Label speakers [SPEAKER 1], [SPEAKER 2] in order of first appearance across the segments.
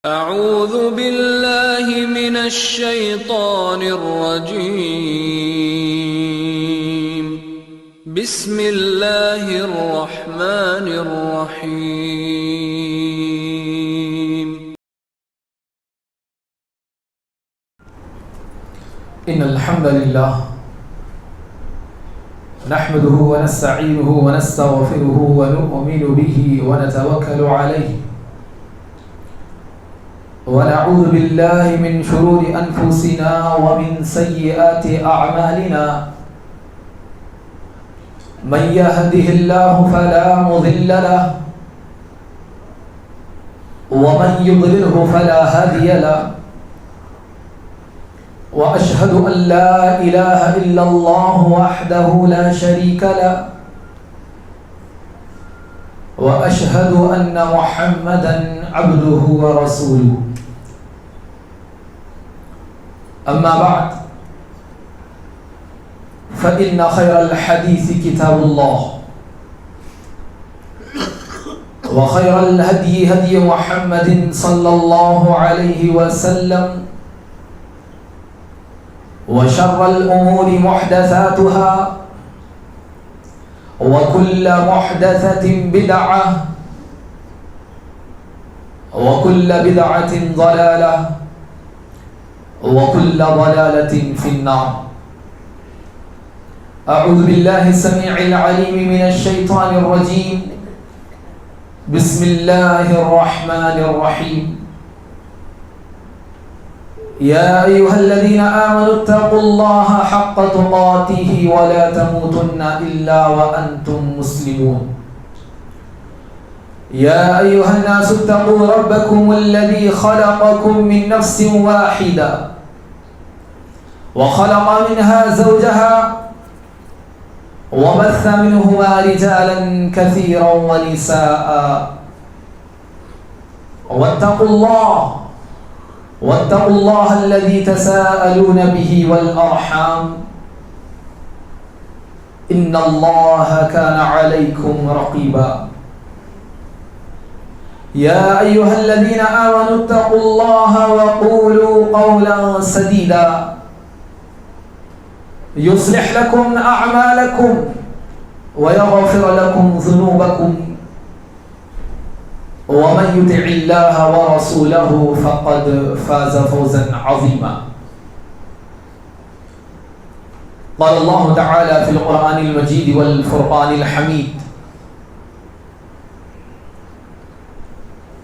[SPEAKER 1] اعوذ باللہ من الشیطان الرجیم بسم اللہ الرحمن الرحیم
[SPEAKER 2] ان الحمد للہ نحمده ونستعینه ونستغفره ونؤمن به ونتوکل علیہ ونعوذ بالله من شرور أنفسنا ومن سيئات أعمالنا من يهده الله فلا مضل له ومن يضلله فلا هادي له وأشهد أن لا إله إلا الله وحده لا شريك له وأشهد أن محمدا عبده ورسوله أما بعد فإن خير الحديث كتاب الله وخير الهدي هدي محمد صلى الله عليه وسلم وشر الأمور محدثاتها وكل محدثة بدعة وكل بدعة ضلالة وكل ضلالة في النار. أعوذ بالله السميع العليم من الشيطان الرجيم. بسم الله الرحمن الرحيم. يا أيها الذين آمنوا اتقوا الله حق تقاته ولا تموتن إلا وأنتم مسلمون. يا أيها الناس اتقوا ربكم الذي خلقكم من نفس واحدة وخلق منها زوجها وبث منهما رجالا كثيرا ونساء واتقوا الله الذي تساءلون به والأرحام إن الله كان عليكم رقيبا. يا أيها الذين آمنوا اتقوا الله وقولوا قولا سديدا يصلح لكم أعمالكم ويغفر لكم ذنوبكم ومن يطع الله ورسوله فقد فاز فوزا عظيما. قال الله تعالى في القرآن المجيد والفرقان الحميد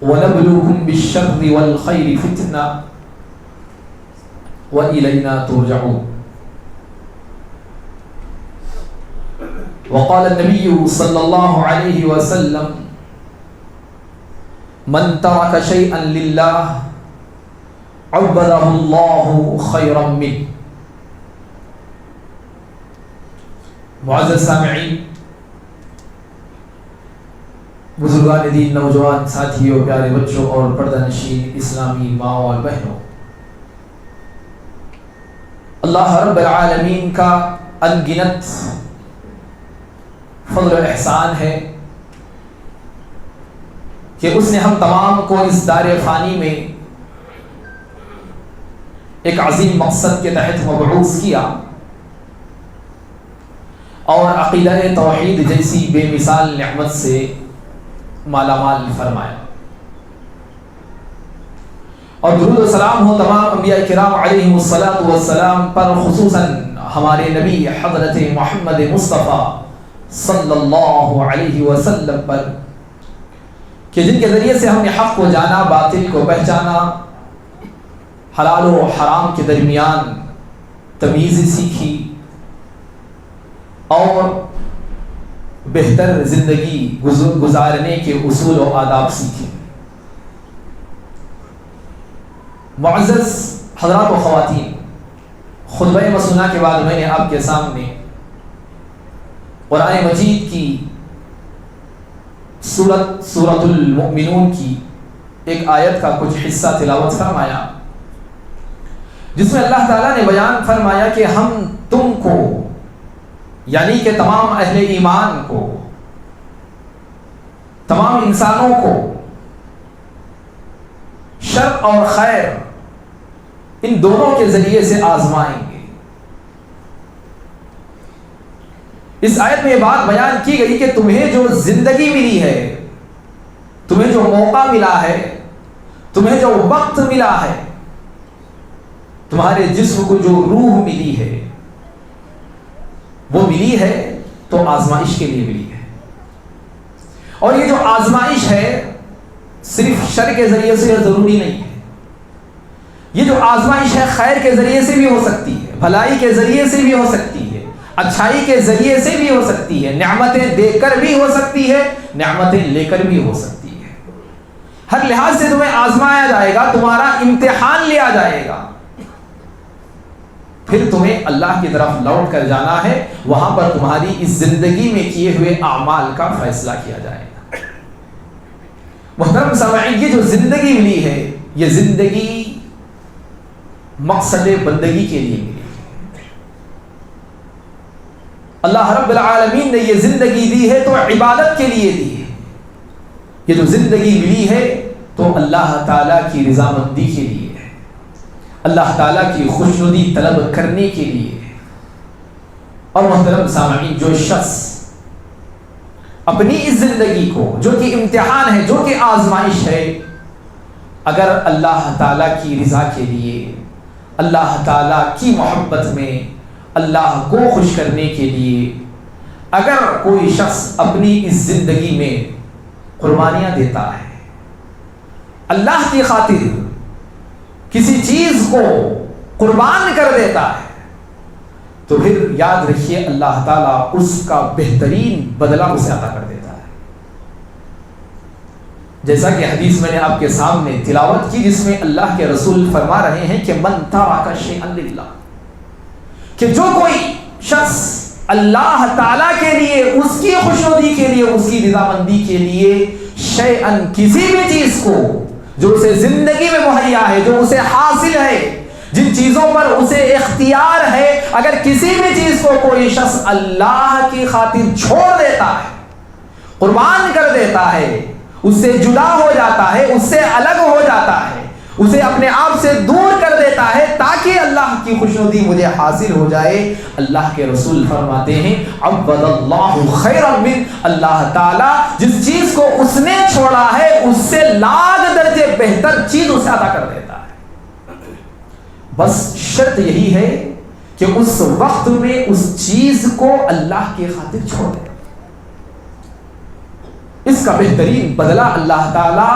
[SPEAKER 2] وَنَبْلُوكُمْ بِالشَّرِّ وَالْخَيْرِ فِتْنَةً وَإِلَيْنَا تُرْجَعُونَ. وقال النبي صلى الله عليه وسلم من ترك شيئا لله عوضه الله خيرا منه. معزز سامعین، بزرگان دین، نوجوان ساتھیوں، پیارے بچوں اور پردہ نشین اسلامی ماں اور بہنوں، اللہ رب العالمین کا انگنت فضل و احسان ہے کہ اس نے ہم تمام کو اس دار فانی میں ایک عظیم مقصد کے تحت مبعوث کیا اور عقیدہ توحید جیسی بے مثال نعمت سے مالا مال فرمایا. اور درود و سلام ہو تمام انبیاء کرام علیہم الصلاۃ والسلام پر، خصوصاً ہمارے نبی حضرت محمد مصطفیٰ صلی اللہ علیہ وسلم پر، کہ جن کے ذریعے سے ہم نے حق کو جانا، باطل کو پہچانا، حلال و حرام کے درمیان تمیز سیکھی اور بہتر زندگی گزارنے کے اصول و آداب سیکھیں. معزز حضرات و خواتین، خطبہ مسنونہ کے بعد میں نے آپ کے سامنے قرآن مجید کی سورۃ المؤمنون کی ایک آیت کا کچھ حصہ تلاوت فرمایا، جس میں اللہ تعالیٰ نے بیان فرمایا کہ ہم تم کو، یعنی کہ تمام اہل ایمان کو، تمام انسانوں کو شر اور خیر ان دونوں کے ذریعے سے آزمائیں گے۔ اس آیت میں یہ بات بیان کی گئی کہ تمہیں جو زندگی ملی ہے، تمہیں جو موقع ملا ہے، تمہیں جو وقت ملا ہے، تمہارے جسم کو جو روح ملی ہے، وہ ملی ہے تو آزمائش کے لیے ملی ہے۔ اور یہ جو آزمائش ہے صرف شر کے ذریعے سے ضروری نہیں ہے، یہ جو آزمائش ہے خیر کے ذریعے سے بھی ہو سکتی ہے، بھلائی کے ذریعے سے بھی ہو سکتی ہے، اچھائی کے ذریعے سے بھی ہو سکتی ہے، نعمتیں دے کر بھی ہو سکتی ہے، نعمتیں لے کر بھی ہو سکتی ہے۔ ہر لحاظ سے تمہیں آزمایا جائے گا، تمہارا امتحان لیا جائے گا، پھر تمہیں اللہ کی طرف لوٹ کر جانا ہے، وہاں پر تمہاری اس زندگی میں کیے ہوئے اعمال کا فیصلہ کیا جائے گا۔ محترم سامعین، یہ جو زندگی ملی ہے، یہ زندگی مقصد بندگی کے لیے ملی ہے۔ اللہ رب العالمین نے یہ زندگی دی ہے تو عبادت کے لیے دی ہے۔ یہ جو زندگی ملی ہے تو اللہ تعالیٰ کی رضامندی کے لیے ہے، اللہ تعالیٰ کی خوشنودی طلب کرنے کے لیے ہے۔ اور محترم سامعین، جو شخص اپنی اس زندگی کو، جو کہ امتحان ہے، جو کہ آزمائش ہے، اگر اللہ تعالیٰ کی رضا کے لیے، اللہ تعالیٰ کی محبت میں، اللہ کو خوش کرنے کے لیے اگر کوئی شخص اپنی اس زندگی میں قربانیاں دیتا ہے، اللہ کی خاطر کسی چیز کو قربان کر دیتا ہے، تو پھر یاد رکھیے اللہ تعالیٰ اس کا بہترین بدلہ اسے عطا کر دیتا ہے۔ جیسا کہ حدیث میں نے آپ کے سامنے تلاوت کی، جس میں اللہ کے رسول فرما رہے ہیں کہ من ترک شیئا للہ، کہ جو کوئی شخص اللہ تعالیٰ کے لیے، اس کی خوشنودی کے لیے، اس کی رضامندی کے لیے شیئا کسی بھی چیز کو جو اسے زندگی میں مہیا ہے، جو اسے حاصل ہے، جن چیزوں پر اسے اختیار ہے، اگر کسی بھی چیز کو کوئی شخص اللہ کی خاطر چھوڑ دیتا ہے، قربان کر دیتا ہے، اس سے جدا ہو جاتا ہے، اس سے الگ ہو جاتا ہے، اسے اپنے آپ سے دور کر دیتا ہے تاکہ اللہ کی خوشنودی مجھے حاصل ہو جائے، اللہ کے رسول فرماتے ہیں عوض اللہ خیرا من، اللہ تعالیٰ جس چیز کو اس نے چھوڑا ہے اس سے لاکھ درجے بہتر چیز اسے عطا کر دیتا ہے۔ بس شرط یہی ہے کہ اس وقت میں اس چیز کو اللہ کی خاطر چھوڑ دے۔ اس کا بہترین بدلہ اللہ تعالیٰ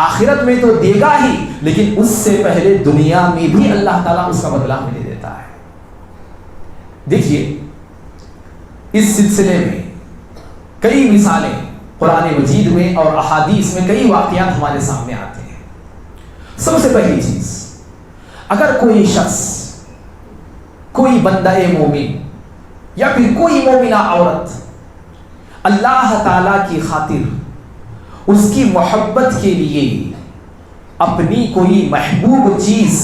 [SPEAKER 2] آخرت میں تو دے گا ہی، لیکن اس سے پہلے دنیا میں بھی اللہ تعالیٰ اس کا بدلہ ملے دیتا ہے۔ دیکھیے اس سلسلے میں کئی مثالیں قرآن مجید میں اور احادیث میں کئی واقعات ہمارے سامنے آتے ہیں۔ سب سے پہلی چیز، اگر کوئی شخص، کوئی بندہ مومن یا پھر کوئی مومنہ عورت اللہ تعالیٰ کی خاطر، اس کی محبت کے لیے اپنی کوئی محبوب چیز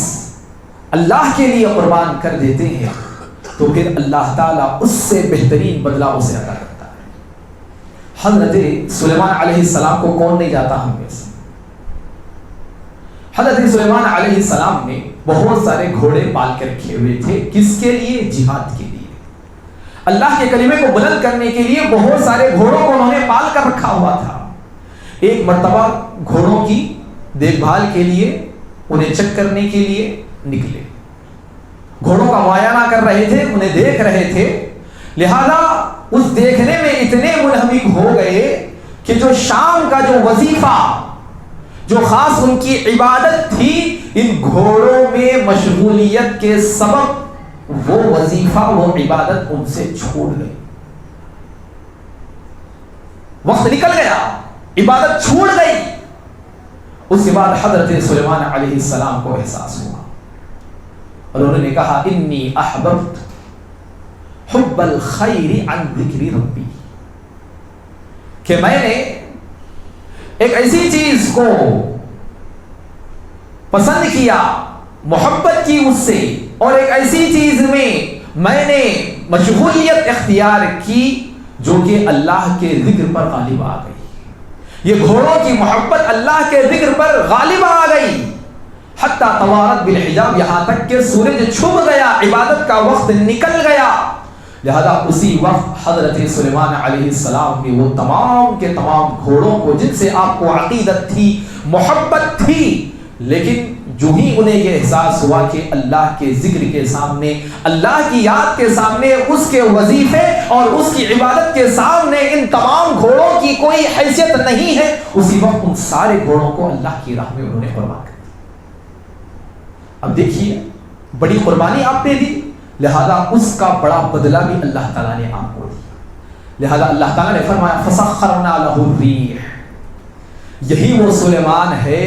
[SPEAKER 2] اللہ کے لیے قربان کر دیتے ہیں، تو پھر اللہ تعالیٰ اس سے بہترین بدلہ اسے عطا کرتا ہے۔ حضرت سلیمان علیہ السلام کو کون نہیں جاتا ہم میں سے؟ حضرت سلیمان علیہ السلام نے بہت سارے گھوڑے پال کے رکھے ہوئے تھے، کس کے لیے؟ جہاد کے لیے، اللہ کے کلمے کو بلند کرنے کے لیے بہت سارے گھوڑوں کو انہوں نے پال کر رکھا ہوا تھا۔ ایک مرتبہ گھوڑوں کی دیکھ بھال کے لیے، انہیں چیک کرنے کے لیے نکلے، گھوڑوں کا معائنہ کر رہے تھے، انہیں دیکھ رہے تھے، لہذا اس دیکھنے میں اتنے منہمک ہو گئے کہ جو شام کا جو وظیفہ، جو خاص ان کی عبادت تھی، ان گھوڑوں میں مشغولیت کے سبب وہ وظیفہ، وہ عبادت ان سے چھوٹ گئی۔ وقت نکل گیا، عبادت چھوٹ گئی۔ اس کے بعد حضرت سلیمان علیہ السلام کو احساس ہوا اور انہوں نے کہا انی احببت حب الخیر عن ذکر ربی، کہ میں نے ایک ایسی چیز کو پسند کیا، محبت کی اس سے، اور ایک ایسی چیز میں نے مشغولیت اختیار کی جو کہ اللہ کے ذکر پر غالب آ گئی، یہ گھوڑوں کی محبت اللہ کے ذکر پر غالب آ گئی، حتی توارت بالحجاب، یہاں تک کہ سورج چھپ گیا، عبادت کا وقت نکل گیا۔ لہذا اسی وقت حضرت سلیمان علیہ السلام نے وہ تمام کے تمام گھوڑوں کو جن سے آپ کو عقیدت تھی، محبت تھی، لیکن جو ہی انہیں یہ احساس ہوا کہ اللہ کے ذکر کے سامنے، اللہ کی یاد کے سامنے، اس کے وظیفے اور اس کی عبادت کے سامنے ان تمام گھوڑوں کی کوئی حیثیت نہیں ہے، اسی وقت ان سارے گھوڑوں کو اللہ کی راہ میں انہوں نے قربان کر دیا۔ اب دیکھیے، بڑی قربانی آپ نے دی، لہذا اس کا بڑا بدلہ بھی اللہ تعالیٰ نے آپ کو دیا۔ لہذا اللہ تعالیٰ نے فرمایا فَسَخَّرْنَا لَهُ الرِّيحَ، یہی وہ سلیمان ہے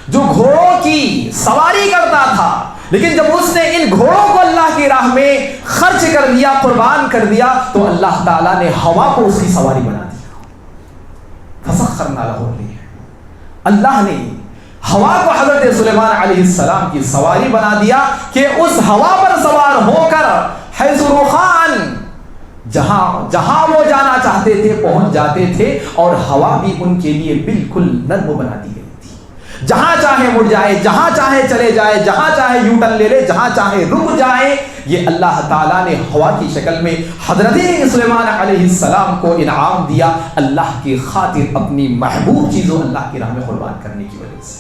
[SPEAKER 2] جو گھوڑوں کی سواری کرتا تھا، لیکن جب اس نے ان گھوڑوں کو اللہ کی راہ میں خرچ کر دیا، قربان کر دیا، تو اللہ تعالیٰ نے ہوا کو اس کی سواری بنا دیا۔ فَسَخَّرْنَا لَهُ الرِّيحَ، اللہ نے ہوا کو حضرت سلیمان علیہ السلام کی سواری بنا دیا کہ اس ہوا پر سوار ہو کر حیث رخان، جہاں وہ جانا چاہتے تھے پہنچ جاتے تھے، اور ہوا بھی ان کے لیے بالکل نرم بنا دی گئی تھی، جہاں چاہے مڑ جائے، جہاں چاہے چلے جائے، جہاں چاہے یو ٹرن لے لے، جہاں چاہے رک جائے۔ یہ اللہ تعالیٰ نے ہوا کی شکل میں حضرت سلیمان علیہ السلام کو انعام دیا، اللہ کی خاطر اپنی محبوب چیزوں اللہ کی راہ میں قربان کرنے کی وجہ سے۔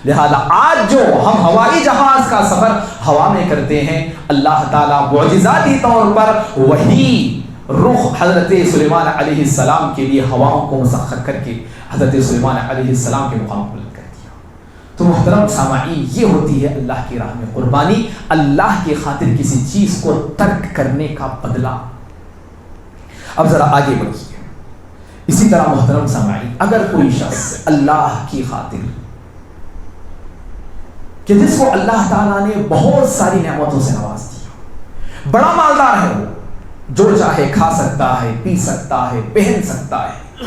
[SPEAKER 2] لہذا آج جو ہم ہوائی جہاز کا سفر ہوا میں کرتے ہیں، اللہ تعالیٰ معجزاتی طور پر وہی رخ حضرت سلیمان علیہ السلام کے لیے ہواؤں کو مسخر کر کے حضرت سلیمان علیہ السلام کے مقام بلند کر دیا۔ تو محترم سامعین، یہ ہوتی ہے اللہ کی راہ میں قربانی، اللہ کی خاطر کسی چیز کو ترک کرنے کا بدلہ۔ اب ذرا آگے بڑھیے۔ اسی طرح محترم سامعین، اگر کوئی شخص اللہ کی خاطر کہ جس کو اللہ تعالیٰ نے بہت ساری نعمتوں سے نواز دیا، بڑا مالدار ہے، وہ جو چاہے کھا سکتا ہے، پی سکتا ہے، پہن سکتا ہے،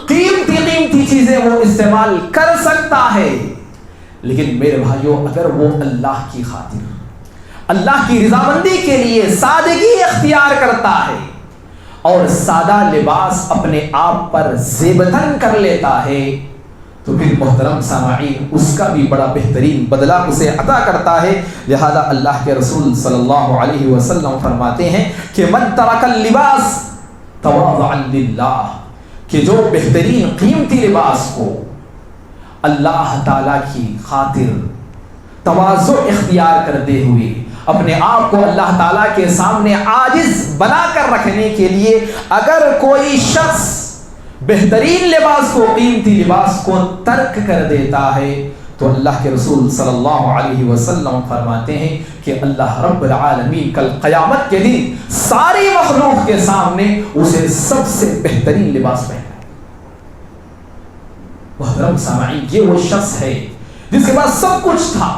[SPEAKER 2] قیمتی چیزیں وہ استعمال کر سکتا ہے، لیکن میرے بھائیوں، اگر وہ اللہ کی خاطر، اللہ کی رضامندی کے لیے سادگی اختیار کرتا ہے اور سادہ لباس اپنے آپ پر زیبتن کر لیتا ہے، تو پھر محترم سامعین اس کا بھی بڑا بہترین بدلہ اسے عطا کرتا ہے۔ لہذا اللہ کے رسول صلی اللہ علیہ وسلم فرماتے ہیں کہ من ترک اللباس تواضعا للہ، کہ جو بہترین قیمتی لباس کو اللہ تعالیٰ کی خاطر تواضع اختیار کرتے ہوئے اپنے آپ کو اللہ تعالیٰ کے سامنے عاجز بنا کر رکھنے کے لیے اگر کوئی شخص بہترین لباس کو، قیمتی لباس کو ترک کر دیتا ہے، تو اللہ کے رسول صلی اللہ علیہ وسلم فرماتے ہیں کہ اللہ رب العالمین کل قیامت کے دن ساری مخلوق کے سامنے اسے سب سے بہترین لباس پہنائے۔ محترم سامعین، یہ وہ شخص ہے جس کے پاس سب کچھ تھا،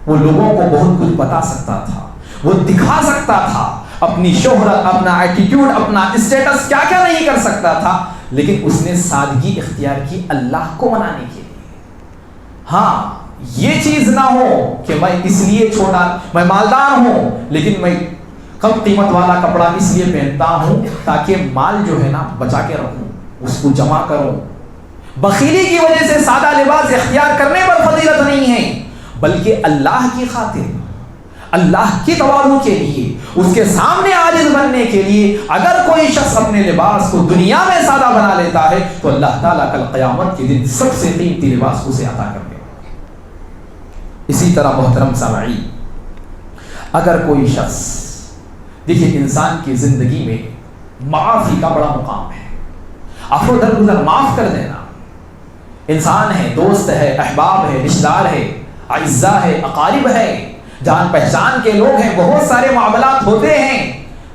[SPEAKER 2] وہ لوگوں کو بہت کچھ بتا سکتا تھا، وہ دکھا سکتا تھا اپنی شہرت، اپنا ایٹیٹیوڈ، اپنا اسٹیٹس، کیا کیا نہیں کر سکتا تھا، لیکن اس نے سادگی اختیار کی اللہ کو منانے کے لیے۔ ہاں، یہ چیز نہ ہو کہ میں اس لیے چھوٹا، میں مالدار ہوں لیکن میں کم قیمت والا کپڑا اس لیے پہنتا ہوں تاکہ مال جو ہے نا بچا کے رکھوں، اس کو جمع کروں۔ بخیلی کی وجہ سے سادہ لباس اختیار کرنے پر فضیلت نہیں ہے، بلکہ اللہ کی خاطر، اللہ کی تواضع کے لیے، اس کے سامنے عاجز بننے کے لیے اگر کوئی شخص اپنے لباس کو دنیا میں سادہ بنا لیتا ہے تو اللہ تعالیٰ کل قیامت کے دن سب سے قیمتی لباس اسے عطا کر دے گا۔ اسی طرح محترم سامعین، اگر کوئی شخص، دیکھیے انسان کی زندگی میں معافی کا بڑا مقام ہے، عفو درگزر، معاف کر دینا۔ انسان ہے، دوست ہے، احباب ہے، رشتہ دار ہے، اعزاء ہے، اقارب ہے، جان پہچان کے لوگ ہیں، بہت سارے معاملات ہوتے ہیں،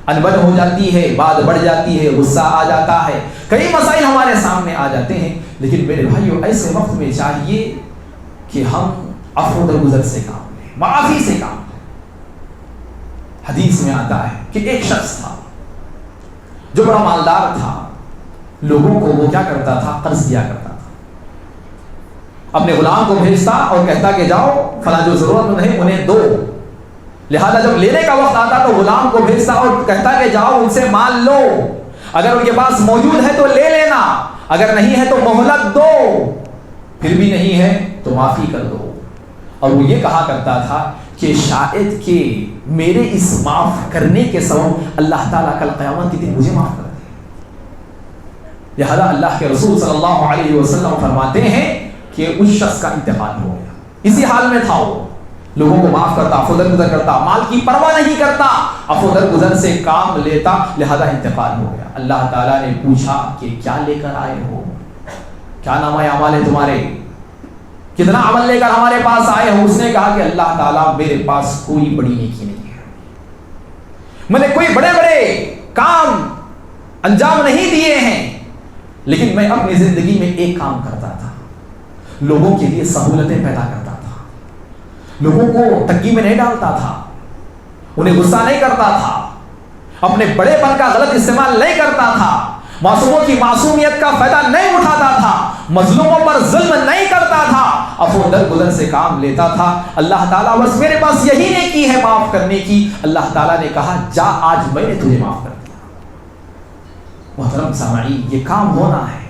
[SPEAKER 2] انبن ہو جاتی ہے، بات بڑھ جاتی ہے، غصہ آ جاتا ہے، کئی مسائل ہمارے سامنے آ جاتے ہیں، لیکن میرے بھائیوں ایسے وقت میں چاہیے کہ ہم عفو درگزر سے کام لیں، معافی سے کام لیں۔ حدیث میں آتا ہے کہ ایک شخص تھا جو بڑا مالدار تھا، لوگوں کو وہ کیا کرتا تھا، قرض دیا کرتا تھا، اپنے غلام کو بھیجتا اور کہتا کہ جاؤ فلاں جو ضرورت مند ہے انہیں دو، لہذا جب لینے کا وقت آتا تو غلام کو بھیجتا اور کہتا کہ جاؤ ان سے مال لو، اگر ان کے پاس موجود ہے تو لے لینا، اگر نہیں ہے تو مہلت دو، پھر بھی نہیں ہے تو معافی کر دو۔ اور وہ یہ کہا کرتا تھا کہ شاید کہ میرے اس معاف کرنے کے سبب اللہ تعالیٰ کل قیامت کے دن مجھے معاف کر دے۔ لہذا اللہ کے رسول صلی اللہ علیہ وسلم فرماتے ہیں کہ اس شخص کا انتقال ہو گیا، اسی حال میں تھا، وہ لوگوں کو معاف کرتا، عفو درگزر کرتا، مال کی پرواہ نہیں کرتا، عفو درگزر سے کام لیتا، لہذا انتقال ہو گیا۔ اللہ تعالیٰ نے پوچھا کہ کیا لے کر آئے ہو، کیا نامہ اعمال ہے تمہارے، کتنا عمل لے کر ہمارے پاس آئے ہو؟ اس نے کہا کہ اللہ تعالیٰ میرے پاس کوئی بڑی نیکی نہیں ہے، میں نے کوئی بڑے بڑے کام انجام نہیں دیے ہیں، لیکن میں اپنی زندگی میں ایک کام کرتا تھا، لوگوں کے لیے سہولتیں پیدا کرتا تھا، لوگوں کو تنگی میں نہیں ڈالتا تھا، انہیں غصہ نہیں کرتا تھا، اپنے بڑے پن کا غلط استعمال نہیں کرتا تھا، معصوموں کی معصومیت کا فائدہ نہیں اٹھاتا تھا، مظلوموں پر ظلم نہیں کرتا تھا، عفو درگزر سے کام لیتا تھا۔ اللہ تعالیٰ بس میرے پاس یہی نیکی ہے معاف کرنے کی۔ اللہ تعالیٰ نے کہا جا آج میں نے تجھے معاف کر دیا۔ محترم سامعین، یہ کام ہونا ہے،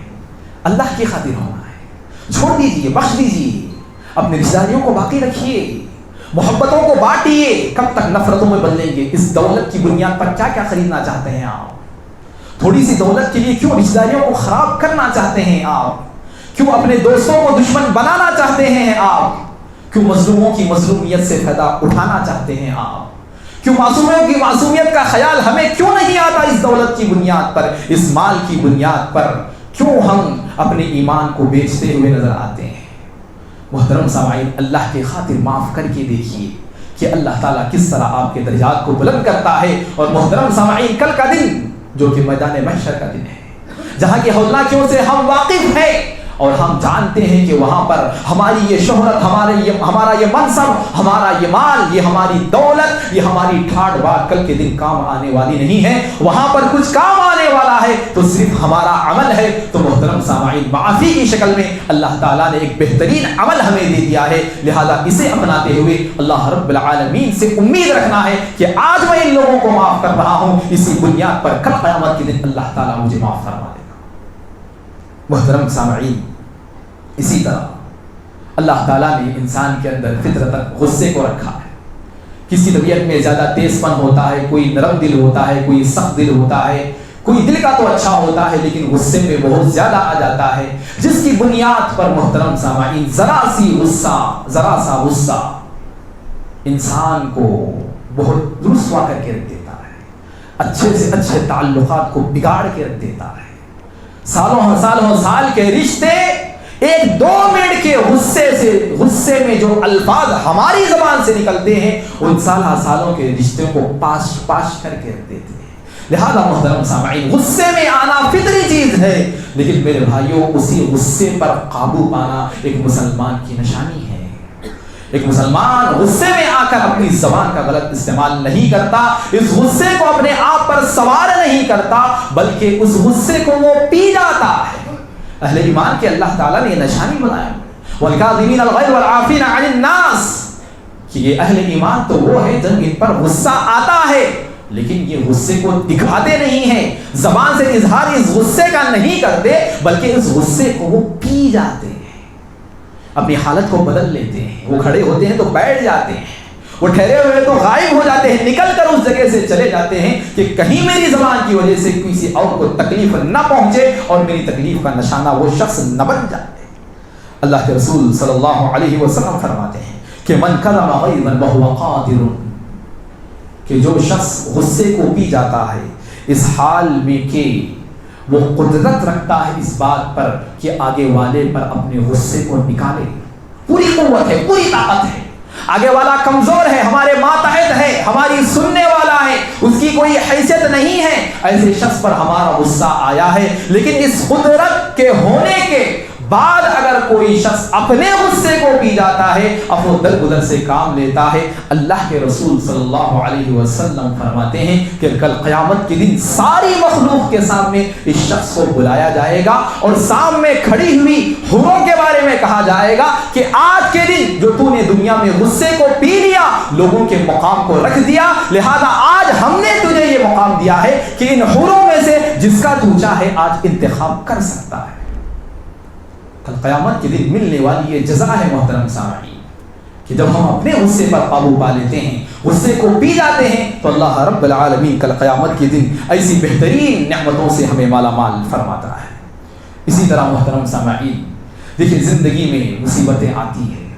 [SPEAKER 2] اللہ کی خاطر ہونا ہے، چھوڑ دیجئے، بخش دیجئے، اپنے رشتہ داریوں کو باقی رکھیے، محبتوں کو بانٹیے، کب تک نفرتوں میں بدلیں گے؟ اس دولت کی بنیاد پر کیا کیا خریدنا چاہتے ہیں آپ؟ تھوڑی سی دولت کے لیے کیوں رشتہ داریوں کو خراب کرنا چاہتے ہیں آپ؟ کیوں اپنے دوستوں کو دشمن بنانا چاہتے ہیں آپ؟ کیوں مظلوموں کی مظلومیت سے فائدہ اٹھانا چاہتے ہیں آپ؟ کیوں معصوموں کی معصومیت کا خیال ہمیں کیوں نہیں آتا؟ اس دولت کی بنیاد پر، اس مال کی بنیاد پر کیوں ہم اپنے ایمان کو بیچتے ہوئے نظر آتے ہیں؟ محترم سامعین، اللہ کی خاطر معاف کر کے دیکھیے کہ اللہ تعالیٰ کس طرح آپ کے درجات کو بلند کرتا ہے۔ اور محترم سامعین، کل کا دن جو کہ میدان محشر کا دن ہے، جہاں کی ہولناکیوں سے ہم واقف ہیں اور ہم جانتے ہیں کہ وہاں پر ہماری یہ شہرت، ہمارا یہ منصب، ہمارا یہ مال، یہ ہماری دولت، یہ ہماری ٹھاٹ بات کل کے دن کام آنے والی نہیں ہے۔ وہاں پر کچھ کام آنے والا ہے تو صرف ہمارا عمل ہے۔ تو محترم سامعین، معافی کی شکل میں اللہ تعالیٰ نے ایک بہترین عمل ہمیں دے دیا ہے، لہذا اسے اپناتے ہوئے اللہ رب العالمین سے امید رکھنا ہے کہ آج میں ان لوگوں کو معاف کر رہا ہوں، اسی بنیاد پر کل قیامت کے دن اللہ تعالیٰ مجھے معاف فرما دے گا۔ محترم سامعین، اسی طرح اللہ تعالیٰ نے انسان کے اندر فطرتاً غصے کو رکھا ہے۔ کسی طبیعت میں زیادہ تیز پن ہوتا ہے، کوئی نرم دل ہوتا ہے، کوئی سخت دل ہوتا ہے، کوئی دل کا تو اچھا ہوتا ہے لیکن غصے میں بہت زیادہ آ جاتا ہے، جس کی بنیاد پر محترم سامعین ذرا سا غصہ انسان کو بہت رسوا کر کے رکھ دیتا ہے، اچھے سے اچھے تعلقات کو بگاڑ کے رکھ دیتا ہے۔ سالوں سال کے رشتے ایک دو منٹ کے غصے میں جو الفاظ ہماری زبان سے نکلتے ہیں، ان سالوں کے رشتوں کو پاش کر کے رکھ دیتے ہیں۔ لہذا محترم سامعین، غصے میں آنا فطری چیز ہے، لیکن میرے بھائیوں اسی غصے پر قابو پانا ایک مسلمان کی نشانی ہے۔ ایک مسلمان غصے میں آ کر اپنی زبان کا غلط استعمال نہیں کرتا، اس غصے کو اپنے آپ پر سوار نہیں کرتا، بلکہ اس غصے کو وہ پی جاتا ہے۔ اہل ایمان کے اللہ تعالیٰ نے یہ نشانی بنایا، وَالْكَاظِمِينَ الْغَيْظَ وَالْعَافِينَ عَنِ النَّاسِ، کہ یہ اہل ایمان تو وہ ہے جب ان پر غصہ آتا ہے لیکن یہ غصے کو دکھاتے نہیں ہیں، زبان سے اظہار اس غصے کا نہیں کرتے، بلکہ اس غصے کو وہ پی جاتے ہیں، اپنی حالت کو بدل لیتے ہیں۔ وہ کھڑے ہوتے ہیں تو بیٹھ جاتے ہیں، وہ ٹھہرے ہوئے تو غائب ہو جاتے ہیں، نکل کر اس جگہ سے چلے جاتے ہیں کہ کہیں میری زبان کی وجہ سے کسی اور کو تکلیف نہ پہنچے اور میری تکلیف کا نشانہ وہ شخص نہ بن جائے۔ اللہ کے رسول صلی اللہ علیہ وسلم فرماتے ہیں کہ من کظم غیظا وهو قادر، کہ جو شخص غصے کو پی جاتا ہے اس حال میں کہ وہ قدرت رکھتا ہے اس بات پر کہ آگے والے پر اپنے غصے کو نکالے، پوری قوت ہے، پوری طاقت ہے، آگے والا کمزور ہے، ہمارے ماتحت ہے، ہماری سننے والا ہے، اس کی کوئی حیثیت نہیں ہے، ایسے شخص پر ہمارا غصہ آیا ہے، لیکن اس قدرت کے ہونے کے بعد اگر کوئی شخص اپنے غصے کو پی جاتا ہے، عفو درگزر سے کام لیتا ہے، اللہ کے رسول صلی اللہ علیہ وسلم فرماتے ہیں کہ کل قیامت کے دن ساری مخلوق کے سامنے اس شخص کو بلایا جائے گا اور سامنے کھڑی ہوئی حوروں کے بارے میں کہا جائے گا کہ آج کے دن جو تو نے دنیا میں غصے کو پی لیا، لوگوں کے مقام کو رکھ دیا، لہذا آج ہم نے تجھے یہ مقام دیا ہے کہ ان حوروں میں سے جس کا تو چاہے آج انتخاب کر سکتا ہے۔ کل قیامت کے دن ملنے والی یہ جزا ہے محترم سامعین کہ جب ہم اپنے غصے پر قابو پا لیتے ہیں، غصے کو پی جاتے ہیں، تو اللہ رب العالمین کل قیامت کے دن ایسی بہترین نعمتوں سے ہمیں مالا مال فرماتا ہے۔ اسی طرح محترم سامعین دیکھیں، زندگی میں مصیبتیں آتی ہیں،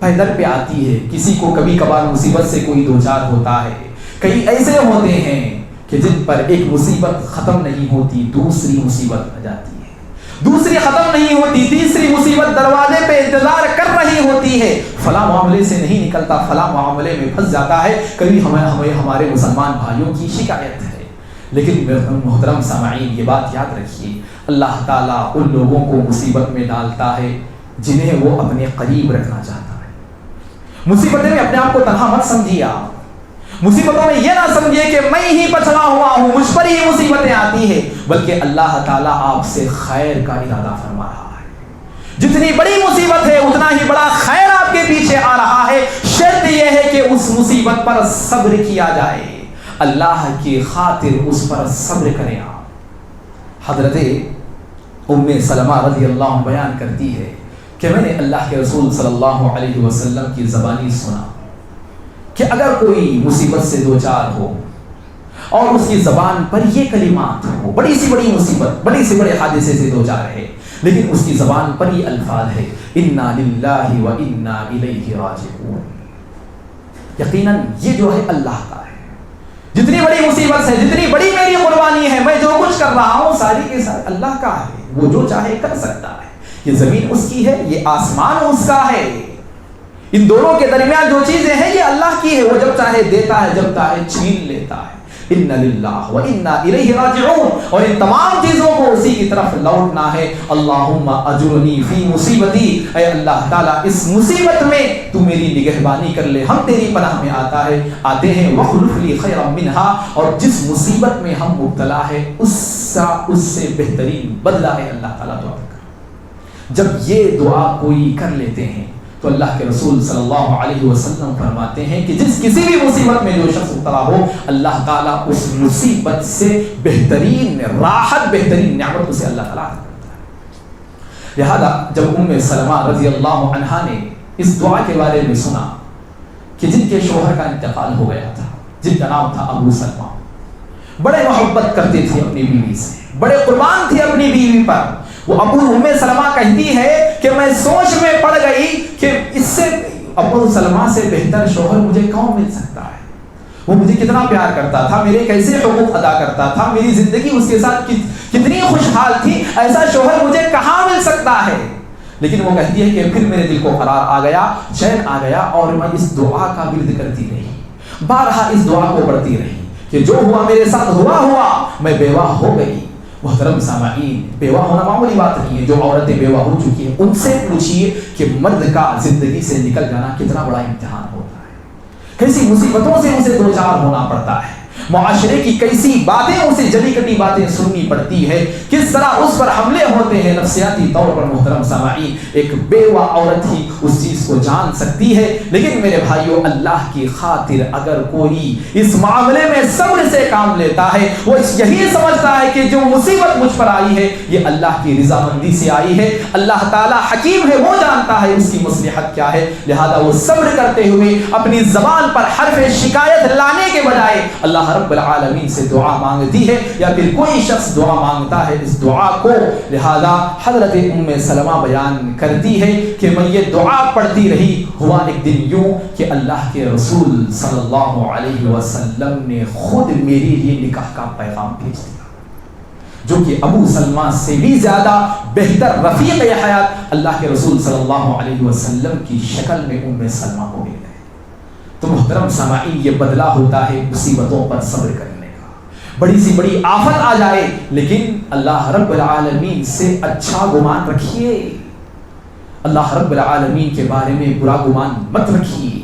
[SPEAKER 2] پیدل پہ آتی ہے، کسی کو کبھی کبھار مصیبت سے کوئی دوچار ہوتا ہے، کئی ایسے ہوتے ہیں کہ جن پر ایک مصیبت ختم نہیں ہوتی، دوسری مصیبت آ جاتی ہے، دوسری ختم نہیں ہوتی، تیسری مصیبت دروازے پہ انتظار کر رہی ہوتی ہے، فلاں معاملے سے نہیں نکلتا، فلاں معاملے میں پھنس جاتا ہے، کبھی ہمیں ہمارے مسلمان بھائیوں کی شکایت ہے۔ لیکن محترم سامعین یہ بات یاد رکھیے، اللہ تعالیٰ ان لوگوں کو مصیبت میں ڈالتا ہے جنہیں وہ اپنے قریب رکھنا چاہتا ہے۔ مصیبتیں میں اپنے آپ کو تنہا مت سمجھیے، آپ مصیبتوں میں یہ نہ سمجھیے کہ میں ہی پچھڑا ہوا ہوں، مجھ پر ہی مصیبتیں آتی ہیں، بلکہ اللہ تعالیٰ آپ سے خیر کا ارادہ فرما رہا ہے۔ جتنی بڑی مصیبت ہے اتنا ہی بڑا خیر آپ کے پیچھے آ رہا ہے، شرط یہ ہے کہ اس مصیبت پر صبر کیا جائے، اللہ کی خاطر اس پر صبر کریں آپ۔ حضرت ام سلمہ رضی اللہ عنہ بیان کرتی ہے کہ میں نے اللہ کے رسول صلی اللہ علیہ وسلم کی زبانی سنا کہ اگر کوئی مصیبت سے دوچار ہو اور اس کی زبان پر یہ کلمات ہو، بڑی سی بڑی مصیبت، بڑی سے بڑے حادثے سے دوچار ہے، لیکن اس کی زبان پر یہ الفاظ ہے، انا للہ و انا الیہ راجعون، یقیناً یہ جو ہے اللہ کا ہے، جتنی بڑی مصیبت ہے، جتنی بڑی میری قربانی ہے، میں جو کچھ کر رہا ہوں ساری کے ساتھ اللہ کا ہے، وہ جو چاہے کر سکتا ہے، یہ زمین اس کی ہے، یہ آسمان اس کا ہے، ان دونوں کے درمیان جو چیزیں ہیں یہ اللہ کی ہے، وہ جب چاہے دیتا ہے، جب چاہے چھین لیتا ہے۔ انا للہ و انا الیہ راجعون، اور ان تمام چیزوں کو اسی کی طرف لوٹنا ہے۔ اللہم اجرنی فی مصیبتی، اے اللہ تعالیٰ اس مصیبت میں تو میری نگہبانی کر لے، ہم تیری پناہ میں آتے ہیں، واخلف لی خیرا منہا، اور جس مصیبت میں ہم مبتلا ہے اس سے بہترین بدلہ ہے اللہ تعالیٰ دعا کر۔ جب یہ دعا کوئی کر لیتے ہیں تو اللہ کے رسول صلی اللہ علیہ وسلم فرماتے ہیں کہ جس کسی بھی مصیبت میں جو شخص مبتلا ہو، اللہ تعالیٰ اس مصیبت سے بہترین راحت، بہترین نعمت اسے اللہ تعالیٰ کرتا ہے۔ لہذا جب ام سلمہ رضی اللہ عنہا نے اس دعا کے بارے میں سنا کہ جن کے شوہر کا انتقال ہو گیا تھا، جن کا نام تھا ابو سلمہ، بڑے محبت کرتے تھے اپنی بیوی سے، بڑے قربان تھے اپنی بیوی پر، وہ ام سلمہ کہتی ہے کہ میں سوچ میں پڑ گئی کہ اس سے ابو سلمہ سے بہتر شوہر مجھے کون مل سکتا ہے، وہ مجھے کتنا پیار کرتا تھا، میرے کیسے حقوق ادا کرتا تھا، میری زندگی اس کے ساتھ کتنی خوشحال تھی، ایسا شوہر مجھے کہاں مل سکتا ہے۔ لیکن وہ کہتی ہے کہ پھر میرے دل کو قرار آ گیا، چین آ گیا، اور میں اس دعا کا ورد کرتی رہی، بارہا اس دعا کو پڑھتی رہی کہ جو ہوا میرے ساتھ ہوا، میں بیوہ ہو گئی۔ محترم سامعین، بیوہ ہونا معمولی بات نہیں ہے، جو عورتیں بیوہ ہو چکی ہیں ان سے پوچھیے کہ مرد کا زندگی سے نکل جانا کتنا بڑا امتحان ہوتا ہے، کیسی مصیبتوں سے اسے دوچار ہونا پڑتا ہے، معاشرے کی کیسی باتیں اسے جلی کٹی باتیں سننی پڑتی ہے، کس طرح اس پر حملے ہوتے ہیں نفسیاتی طور پر۔ محترم سامعین، ایک بیوہ عورت ہی اس چیز کو جان سکتی ہے، لیکن میرے بھائیوں اللہ کی خاطر اگر کوئی اس معاملے میں صبر سے کام لیتا ہے، وہ یہی سمجھتا ہے کہ جو مصیبت مجھ پر آئی ہے یہ اللہ کی رضامندی سے آئی ہے، اللہ تعالیٰ حکیم ہے، وہ جانتا ہے اس کی مصلحت کیا ہے، لہذا وہ صبر کرتے ہوئے اپنی زبان پر حرف شکایت لانے کے بجائے اللہ رب العالمین سے دعا مانگتی ہے، یا پھر کوئی شخص دعا مانگتا ہے اس دعا کو۔ لہذا حضرت ام سلمہ بیان کرتی ہے کہ میں یہ دعا پڑھتی رہی، ہوا ایک دن یوں کہ اللہ کے رسول صلی اللہ علیہ وسلم نے خود میرے لیے نکاح کا پیغام بھیج دیا، جو کہ ابو سلمہ سے بھی زیادہ بہتر رفیق حیات اللہ کے رسول صلی اللہ علیہ وسلم کی شکل میں ام سلمہ کو مل گئے۔ تو محترم سامعین، یہ بدلہ ہوتا ہے مصیبتوں پر صبر کرنے کا۔ بڑی سی بڑی آفت آ جائے لیکن اللہ رب العالمین سے اچھا گمان رکھیے، اللہ رب العالمین کے بارے میں برا گمان مت رکھیے،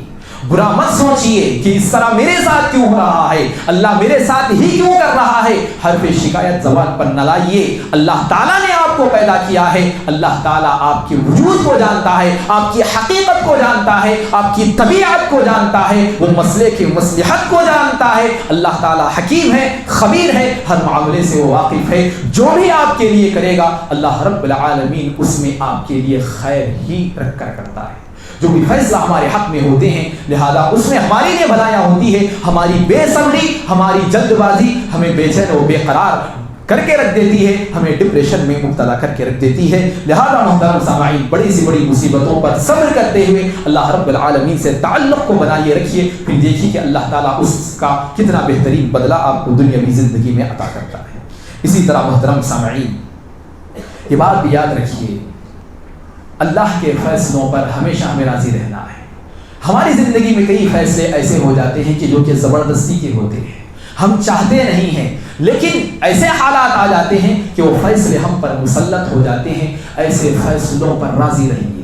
[SPEAKER 2] برا مت سوچیے کہ اس طرح میرے ساتھ کیوں ہو رہا ہے، اللہ میرے ساتھ ہی کیوں کر رہا ہے، حرف شکایت زبان پر نہ لائیے، اللہ تعالیٰ نے آپ آپ کو پیدا کیا ہے، اللہ تعالیٰ آپ کے وجود کو جانتا ہے، آپ کی حقیقت کو جانتا ہے، آپ کی طبیعت کو جانتا ہے، وہ مسئلے کی مصلحت کو جانتا ہے۔ اللہ تعالیٰ حکیم ہے، خبیر ہے، ہر معاملے سے وہ واقف ہے۔ جو بھی آپ کے لیے کرے گا اللہ رب العالمین اس میں آپ کے لیے خیر ہی رکھ کر کرتا ہے۔ جو بھی فیصلہ ہمارے حق میں ہوتے ہیں لہذا اس میں ہماری لیے بھلائیاں ہوتی ہے، ہماری بے صبری، ہماری جلد بازی ہمیں بے چین و بے قرار کر کے رکھ دیتی ہے، ہمیں ڈپریشن میں مبتلا کر کے رکھ دیتی ہے۔ لہذا محترم سامعین، بڑی سی بڑی مصیبتوں پر صبر کرتے ہوئے اللہ رب العالمین سے تعلق کو بنائے رکھیے، پھر دیکھیے کہ اللہ تعالیٰ اس کا کتنا بہترین بدلہ آپ کو دنیاوی زندگی میں عطا کرتا ہے۔ اسی طرح محترم سامعین، یہ بات بھی یاد رکھیے، اللہ کے فیصلوں پر ہمیشہ ہمیں راضی رہنا ہے۔ ہماری زندگی میں کئی فیصلے ایسے ہو جاتے ہیں کہ جو کہ زبردستی کے ہوتے ہیں، ہم چاہتے نہیں ہیں، لیکن ایسے حالات آ جاتے ہیں کہ وہ فیصلے ہم پر مسلط ہو جاتے ہیں۔ ایسے فیصلوں پر راضی رہیے،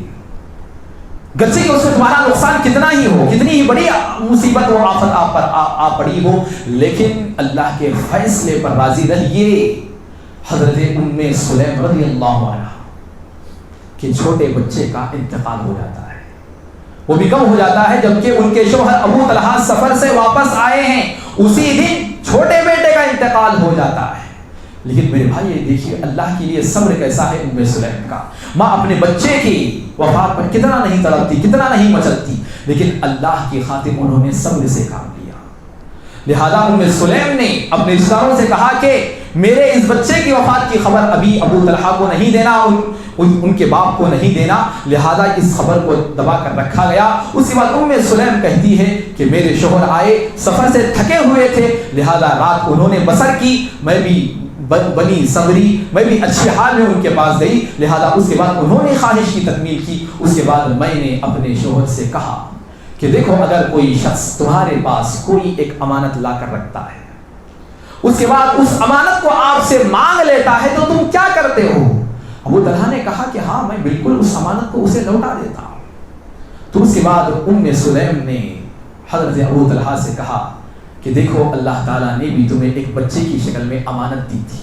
[SPEAKER 2] گرچہ کہ اس میں تمہارا نقصان کتنا ہی ہو، کتنی ہی بڑی مصیبت و آفت آپ پر آ پڑی ہو، لیکن اللہ کے فیصلے پر راضی رہیے۔ حضرت ام سلیم رضی اللہ عنہ کہ چھوٹے بچے کا انتقال ہو جاتا ہے، وہ بھی کم ہو جاتا ہے جبکہ ان کے شوہر ابو طلحہ سفر سے واپس آئے ہیں، اسی دن چھوٹے بیٹے کا انتقال ہو جاتا ہے۔ لیکن میرے بھائی دیکھیے اللہ کے لیے صبر کیسا ہے ام سلیم کا۔ ماں اپنے بچے کی وفات پر کتنا نہیں تڑپتی، کتنا نہیں مچلتی، لیکن اللہ کی خاطر انہوں نے صبر سے کام لیا۔ لہذا ام سلیم نے اپنے رشتہ داروں سے کہا کہ میرے اس بچے کی وفات کی خبر ابھی ابو طلحہ کو نہیں دینا، ان کے باپ کو نہیں دینا، لہذا اس خبر کو دبا کر رکھا گیا۔ اس کے بعد ام سلیم کہتی ہے کہ میرے شوہر آئے سفر سے تھکے ہوئے تھے، لہذا رات انہوں نے بسر کی، میں بھی بنی صبری، میں بھی اچھے حال میں ان کے پاس گئی، لہذا اس کے بعد انہوں نے خواہش کی تکمیل کی۔ اس کے بعد میں نے اپنے شوہر سے کہا کہ دیکھو اگر کوئی شخص تمہارے پاس کوئی ایک امانت لا کر رکھتا ہے، اس کے بعد اس امانت کو آپ سے مانگ لیتا ہے تو تم کیا کرتے ہو؟ ابو طلحہ نے کہا کہ ہاں میں بالکل اس امانت کو اسے لوٹا دیتا ہوں۔ تو اس کے بعد ام سلیم نے حضرت ابو طلحہ سے کہا کہ دیکھو اللہ تعالیٰ نے بھی تمہیں ایک بچے کی شکل میں امانت دی تھی،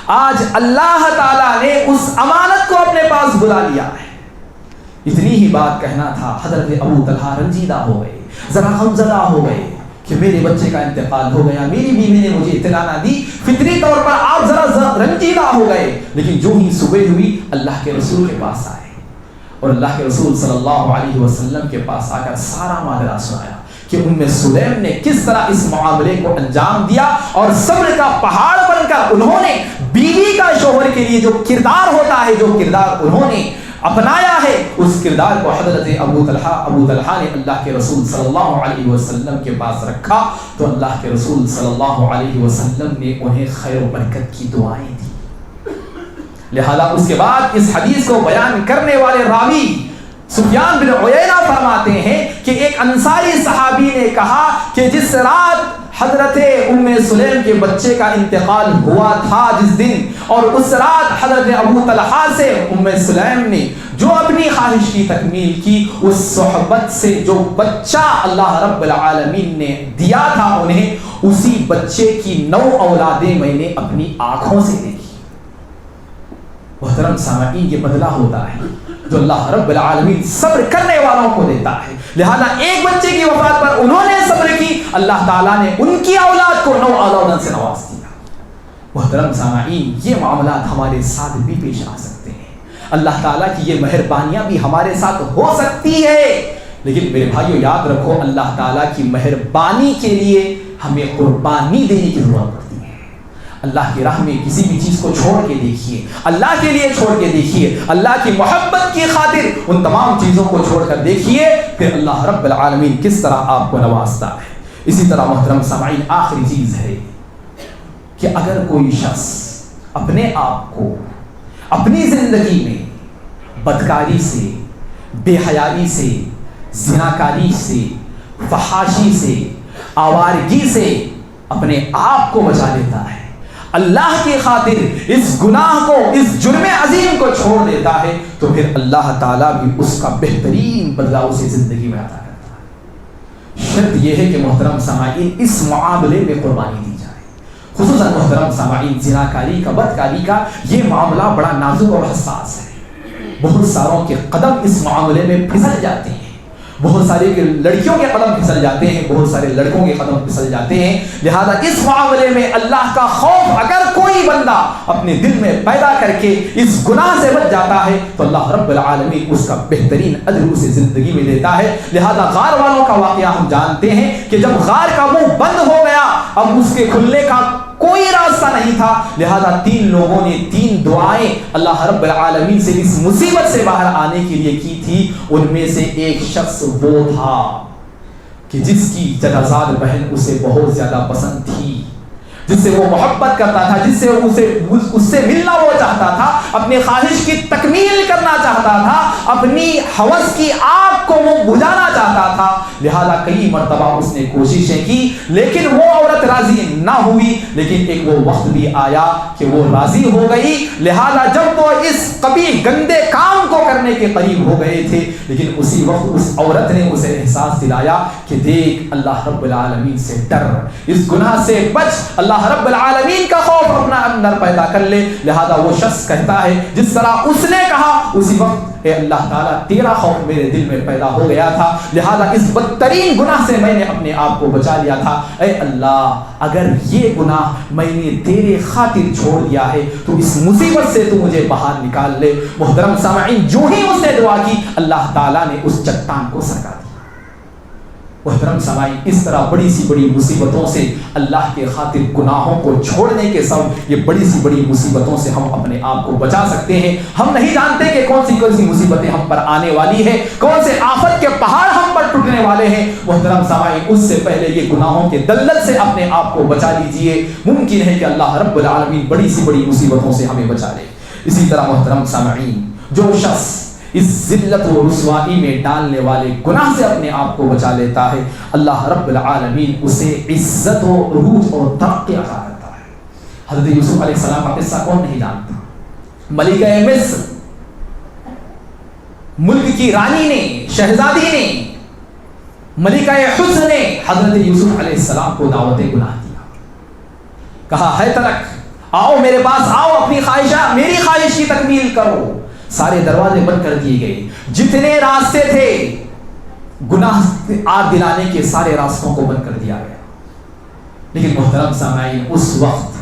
[SPEAKER 2] آج اللہ تعالیٰ نے اس امانت کو اپنے پاس بلا لیا ہے۔ اتنی ہی بات کہنا تھا، حضرت ابو طلحہ رنجیدہ ہو گئے، ذرا غمزدہ ہو گئے کہ میرے بچے کا انتقال ہو گیا، میری بیوی نے مجھے اطلاع نہ دی، فطری طور پر آپ ذرا رنجیدہ ہو گئے۔ لیکن جو ہی صبح ہوئی اللہ کے رسول کے پاس آئے اور اللہ کے رسول صلی اللہ علیہ وسلم کے پاس آ کر سارا ماجرا سنایا کہ ام سلیم نے کس طرح اس معاملے کو انجام دیا اور صبر کا پہاڑ بن کر انہوں نے بیوی کا شوہر کے لیے جو کردار ہوتا ہے، جو کردار انہوں نے اپنایا ہے، اس کردار کو حضرت ابو طلحہ نے اللہ کے رسول صلی اللہ علیہ وسلم کے پاس رکھا تو اللہ کے رسول صلی اللہ علیہ وسلم نے انہیں خیر و برکت کی دعائیں دی۔ لہذا اس کے بعد اس حدیث کو بیان کرنے والے راوی سفیان بن عیینہ فرماتے ہیں کہ ایک انصاری صحابی نے کہا کہ جس رات حضرت ام سلیم کے بچے کا انتقال ہوا تھا جس دن، اور اس رات حضرت ابو طلحہ سے ام سلیم نے جو اپنی خواہش کی تکمیل کی، اس صحبت سے جو بچہ اللہ رب العالمین نے دیا تھا انہیں، اسی بچے کی 9 اولادیں میں نے اپنی آنکھوں سے دیکھی۔ محترم سامعین، یہ بدلہ ہوتا ہے جو اللہ رب العالمین صبر کرنے والوں کو دیتا ہے۔ لہذا ایک بچے کی وفات پر انہوں نے صبر کی، اللہ تعالیٰ نے ان کی اولاد کو 9 اولادوں سے نواز دیا۔ محترم سامعین، یہ معاملات ہمارے ساتھ بھی پیش آ سکتے ہیں، اللہ تعالیٰ کی یہ مہربانیاں بھی ہمارے ساتھ ہو سکتی ہے، لیکن میرے بھائیو یاد رکھو اللہ تعالیٰ کی مہربانی کے لیے ہمیں قربانی دینے کی ضرورت پڑتی ہے۔ اللہ کی راہ میں کسی بھی چیز کو چھوڑ کے دیکھیے، اللہ کے لیے چھوڑ کے دیکھیے، اللہ کی محبت کی خاطر ان تمام چیزوں کو چھوڑ کر دیکھیے، پھر اللہ رب العالمین کس طرح آپ کو نوازتا ہے۔ اسی طرح محترم سامعین، آخری چیز ہے کہ اگر کوئی شخص اپنے آپ کو اپنی زندگی میں بدکاری سے، بے حیائی سے، زناکاری سے، فحاشی سے، آوارگی سے اپنے آپ کو بچا لیتا ہے، اللہ کی خاطر اس گناہ کو، اس جرم عظیم کو چھوڑ دیتا ہے، تو پھر اللہ تعالیٰ بھی اس کا بہترین بدلہ اسے زندگی میں عطا کرتا ہے۔ شرط یہ ہے کہ محترم سامعین اس معاملے میں قربانی دی جائے، خصوصاً محترم سامعین زناکاری کا بدکاری کا یہ معاملہ بڑا نازک اور حساس ہے. بہت ساروں کے قدم اس معاملے میں پھسل جاتے ہیں, بہت سارے لڑکیوں کے قدم پھسل جاتے ہیں, بہت سارے لڑکوں کے قدم پھسل جاتے ہیں. لہذا اس معاملے میں اللہ کا خوف اگر کوئی بندہ اپنے دل میں پیدا کر کے اس گناہ سے بچ جاتا ہے تو اللہ رب العالمین اس کا بہترین اجر اسے زندگی میں دیتا ہے. لہذا غار والوں کا واقعہ ہم جانتے ہیں کہ جب غار کا منہ بند ہو گیا, اب اس کے کھلنے کا کوئی راستہ نہیں تھا. لہذا 3 لوگوں نے 3 دعائیں اللہ رب العالمین سے اس مصیبت سے باہر آنے کے لیے کی تھی. ان میں سے ایک شخص وہ تھا کہ جس کی جدازاد بہن اسے بہت زیادہ پسند تھی, جس سے وہ محبت کرتا تھا, جس سے اس سے ملنا وہ چاہتا تھا, اپنی خواہش کی تکمیل کرنا چاہتا تھا, اپنی ہوس کی آگ کو وہ بجھانا چاہتا تھا. لہذا کئی مرتبہ اس نے کوششیں کی لیکن وہ عورت راضی نہ ہوئی. لیکن ایک وہ وقت بھی آیا کہ وہ راضی ہو گئی. لہذا جب وہ اس قبیح گندے کام کو کرنے کے قریب ہو گئے تھے, لیکن اسی وقت اس عورت نے اسے احساس دلایا کہ دیکھ اللہ رب العالمین سے ڈر, اس گناہ سے بچ, اللہ رب العالمین کا خوف اپنا اندر پیدا کر لے. لہذا وہ شخص کہتا ہے جس طرح اس نے کہا اسی وقت اے اللہ تعالیٰ تیرا خوف میرے دل میں پیدا ہو گیا تھا, لہذا اس بدترین گناہ سے میں نے اپنے آپ کو بچا لیا تھا. اے اللہ اگر یہ گناہ میں نے تیرے خاطر چھوڑ دیا ہے تو اس مصیبت سے تو مجھے باہر نکال لے. محترم سامعین جو ہی اس نے دعا کی اللہ تعالیٰ نے اس چٹان کو سرکا دیا. محترم سامعین اس طرح بڑی سی بڑی مصیبتوں سے اللہ کے خاطر گناہوں کو چھوڑنے کے سبب یہ بڑی سی بڑی مصیبتوں سے ہم اپنے آپ کو بچا سکتے ہیں. ہم نہیں جانتے کہ کون سی مصیبتیں ہم پر آنے والی ہیں, کون سے آفت کے پہاڑ ہم پر ٹوٹنے والے ہیں. محترم سامعین اس سے پہلے یہ گناہوں کے دلدل سے اپنے آپ کو بچا لیجئے. ممکن ہے کہ اللہ رب العالمین بڑی سی بڑی مصیبتوں سے ہمیں بچا لے. اسی طرح محترم سامعین جو شخص اس ذلت و رسوائی میں ڈالنے والے گناہ سے اپنے آپ کو بچا لیتا ہے, اللہ رب العالمین اسے عزت و عروج اور ترقی عطا کرتا ہے. حضرت یوسف علیہ السلام کا قصہ کون نہیں جانتا. ملکہ مصر, ملک کی رانی نے, شہزادی نے, ملکہ حسن نے حضرت یوسف علیہ السلام کو دعوت گناہ دیا. کہا ہے تلک آؤ میرے پاس آؤ, اپنی خواہشہ میری خواہش کی تکمیل کرو. سارے دروازے بند کر دیے گئے, جتنے راستے تھے گناہ آگ دلانے کے سارے راستوں کو بند کر دیا گیا. لیکن محترم سامعین اس وقت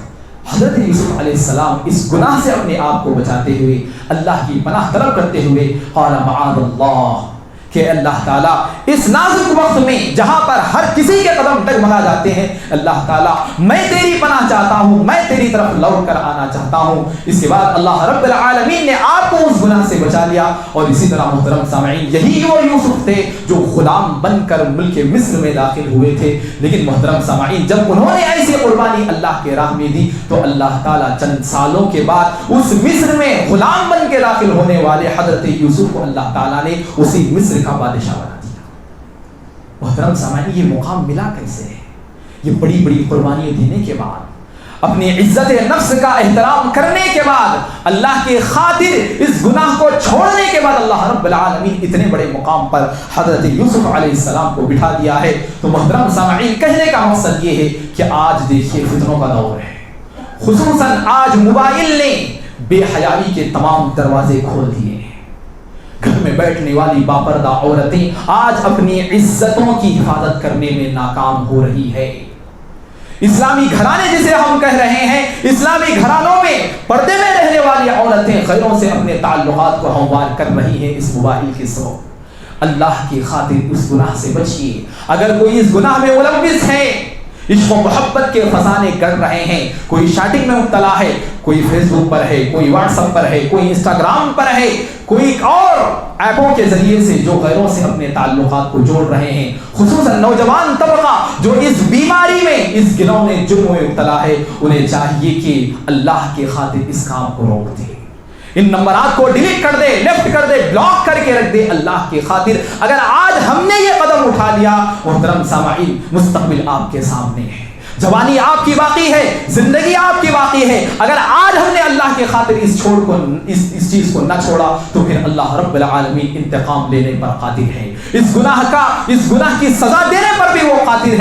[SPEAKER 2] حضرت یوسف علیہ السلام اس گناہ سے اپنے آپ کو بچاتے ہوئے اللہ کی پناہ طلب کرتے ہوئے قال معاذ اللہ, کہ اللہ تعالیٰ اس نازک وقت میں جہاں پر ہر کسی کے قدم ڈگمگا جاتے ہیں, اللہ تعالیٰ میں تیری پناہ چاہتا ہوں, میں تیری طرف لوٹ کر آنا چاہتا ہوں. اس کے بعد اللہ رب العالمین نے آپ کو اس گناہ سے بچا لیا. اور اسی طرح محترم سامعین یہی وہ یوسف تھے جو غلام بن کر ملک مصر میں داخل ہوئے تھے. لیکن محترم سامعین جب انہوں نے ایسی قربانی اللہ کے راہ میں دی تو اللہ تعالیٰ چند سالوں کے بعد اس مصر میں غلام بن کے داخل ہونے والے حضرت یوسف کو اللہ تعالیٰ نے اسی مصر کا بادشاہ بنا دیا. محترم سامعین یہ مقام ملا کیسے ہے؟ یہ بڑی بڑی قربانیاں دینے کے بعد, اپنی عزت نفس کا احترام کرنے کے بعد, اللہ کے خاطر اس گناہ کو چھوڑنے کے بعد اللہ رب العالمین اتنے بڑے مقام پر حضرت یوسف علیہ السلام کو بٹھا دیا ہے. تو محترم سامعین کہنے کا مقصد یہ ہے کہ آج دیکھیے فتنوں کا دور ہے, خصوصاً آج موبائل نے بے حیائی کے تمام دروازے کھول دیے ہیں. گھر میں بیٹھنے والی باپردہ عورتیں آج اپنی عزتوں کی حفاظت کرنے میں ناکام ہو رہی ہے. اسلامی گھرانے جسے ہم کہہ رہے ہیں, اسلامی گھرانوں میں پردے میں رہنے والی عورتیں غیروں سے اپنے تعلقات کو ہموار کر رہی ہیں اس موبائل کے سبب. اللہ کی خاطر اس گناہ سے بچیے. اگر کوئی اس گناہ میں ملوث ہے, عشق و محبت کے فسانے کر رہے ہیں, کوئی شاٹنگ میں مبتلا ہے, کوئی فیس بک پر ہے, کوئی واٹس ایپ پر ہے, کوئی انسٹاگرام پر ہے, کوئی اور ایپوں کے ذریعے سے جو غیروں سے اپنے تعلقات کو جوڑ رہے ہیں, خصوصاً نوجوان طبقہ جو اس بیماری میں, اس گناہ جرم میں مبتلا ہے, انہیں چاہیے کہ اللہ کے خاطر اس کام کو روک دیں. ان نمبرات کو ڈیلیٹ کر دے, لیفٹ کر دے, بلاک کر کے رکھ دے اللہ کی خاطر. اگر آج ہم نے یہ قدم اٹھا لیا محترم سامعین, مستقبل آپ کے سامنے ہے. جوانی آپ کی باقی ہے، زندگی آپ کی باقی ہے. اگر آج ہم نے اللہ کے خاطر اس چیز کو نہ چھوڑا تو پھر اللہ رب العالمین انتقام لینے پر قادر ہے. اس گناہ کی سزا دینے پر بھی وہ قادر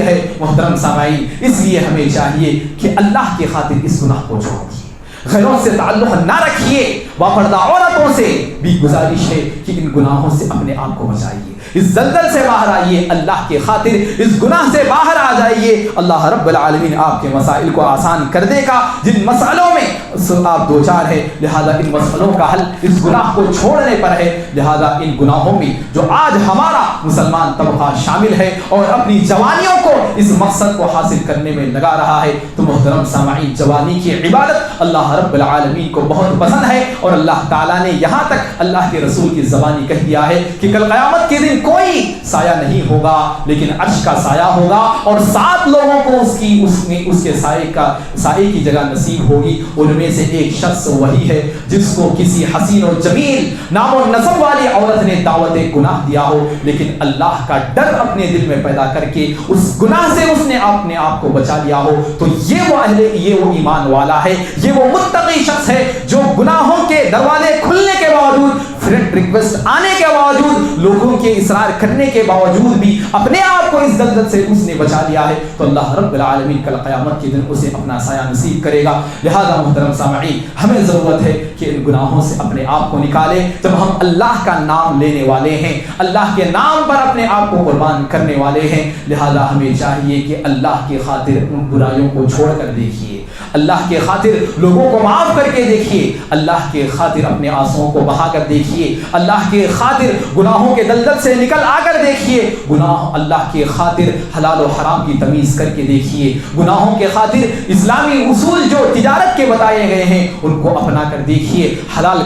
[SPEAKER 2] ہے. محترم سامعین، اس لیے ہمیں چاہیے کہ اللہ کے خاطر اس گناہ کو چھوڑ دیے، غیروں سے تعلق نہ رکھیے. باپردہ عورتوں سے بھی گزارش ہے کہ ان گناہوں سے اپنے آپ کو بچائیے، اس زلزل سے باہر آئیے، اللہ کے خاطر اس گناہ سے باہر آ جائیے. اللہ رب العالمین آپ کے مسائل کو آسان کر دے گا. جن مسئلوں میں آپ دو چار ہے، لہذا ان مسئلوں کا حل اس گناہ کو چھوڑنے پر ہے. لہذا ان گناہوں میں جو آج ہمارا مسلمان طبقہ شامل ہے اور اپنی جوانیوں کو اس مقصد کو حاصل کرنے میں لگا رہا ہے، تو محترم سامعین، جوانی کی عبادت اللہ رب العالمین کو بہت پسند ہے. اور اللہ تعالیٰ نے یہاں تک اللہ کے رسول کی زبانی کہہ دیا ہے کہ کل قیامت کے دن کوئی سایہ نہیں ہوگا لیکن عرش کا سایہ ہوگا، اور 7 لوگوں کو اس کے سائے کی جگہ نصیب ہوگی. ان میں سے ایک شخص وہی ہے جس کو کسی حسین و جمیل نام و نسب والی عورت نے دعوت گناہ دیا ہو، لیکن اللہ کا ڈر اپنے دل میں پیدا کر کے اس گناہ سے اس نے اپنے آپ کو بچا لیا ہو. تو یہ وہ ایمان والا ہے، یہ وہ متقی شخص ہے جو گناہوں کے دروازے کھلنے کے باوجود، فرینڈ ریکویسٹ آنے کے باوجود، لوگوں کے اصرار کرنے کے باوجود بھی اپنے آپ کو اس زلزلے سے اس نے بچا لیا ہے. تو اللہ رب العالمین کل قیامت کے دن اسے اپنا سایہ نصیب کرے گا. لہذا محترم سامعین، ہمیں ضرورت ہے کہ ان گناہوں سے اپنے آپ کو نکالیں. جب ہم اللہ کا نام لینے والے ہیں، اللہ کے نام پر اپنے آپ کو قربان کرنے والے ہیں، لہذا ہمیں چاہیے کہ اللہ کی خاطر ان برائیوں کو چھوڑ کر دیکھیے، اللہ کے خاطر لوگوں کو معاف کر کے دیکھیے، اللہ کے خاطر اپنے آنسوؤں کو بہا کر دیکھیے، اللہ کے خاطر گناہوں کے دلدل سے نکل آ کر دیکھیے، اللہ کے خاطر حلال و حرام کی تمیز کر کے دیکھیے، گناہوں کے خاطر اسلامی اصول جو تجارت کے بتائے گئے ہیں ان کو اپنا کر دیکھیے، حلال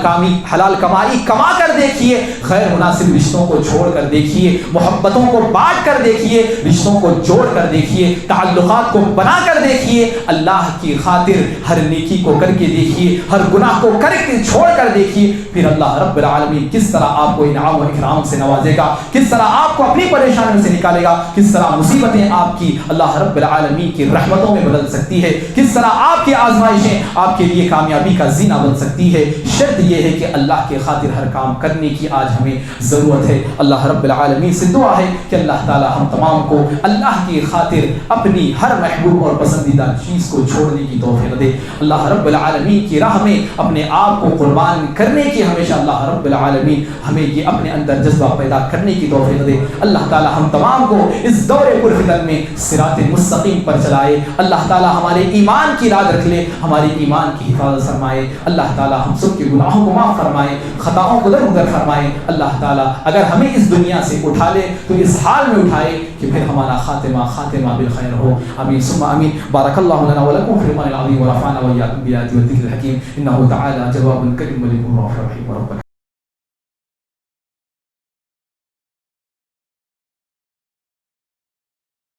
[SPEAKER 2] کمائی کما کر دیکھیے، غیر مناسب رشتوں کو چھوڑ کر دیکھیے، محبتوں کو بانٹ کر دیکھیے، رشتوں کو جوڑ کر دیکھیے، تعلقات کو بنا کر دیکھیے، اللہ کی خاطر ہر نیکی کو کر کے دیکھیے، ہر گناہ کو کر کے چھوڑ کر دیکھیے. پھر اللہ رب العالمین کس طرح آپ کو انعام و اکرام سے نوازے گا، کس طرح آپ کو اپنی پریشانیوں سے نکالے گا، کس طرح مصیبتیں آپ کی اللہ رب العالمین کی رحمتوں میں بدل سکتی ہے، کس طرح آپ کی آزمائشیں آپ کے لیے کامیابی کا زینہ بن سکتی ہے. شرط یہ ہے کہ اللہ کے خاطر ہر کام کرنے کی آج ہمیں ضرورت ہے. اللہ رب العالمین سے دعا ہے کہ اللہ تعالی ہم تمام کو اللہ کی خاطر اپنی ہر محبوب اور پسندیدہ چیز کو چھوڑنے کی توفیق دے. اللہ رب العالمین کی راہ میں اپنے آپ کو قربان کرنے کی ہمیشہ اللہ رب العالمین ہمیں یہ اپنے اندر جذبہ پیدا کرنے کی توفیق دے. اللہ تعالی ہم تمام کو اس دور پرفتن میں صراط مستقیم پر چلائے. اللہ تعالی ہمارے ایمان کی یاد رکھ لے، ہمارے ایمان کی حفاظت فرمائے. اللہ تعالی ہم سب کے گناہوں کو معاف فرمائے، خطاؤں کو درگزر فرمائے. اللہ تعالی اگر ہمیں اس دنیا سے اٹھا لے تو اس حال میں اٹھائے کہ پھر ہمارا خاتمہ بالخیر ہو. آمین ثم آمین. بارک اللہ لنا ولکم فی القرآن العظیم ونفعنا وإياکم بالآیات والذکر الحکیم. انہ تعالی جواب کریم ملک الرحیم رب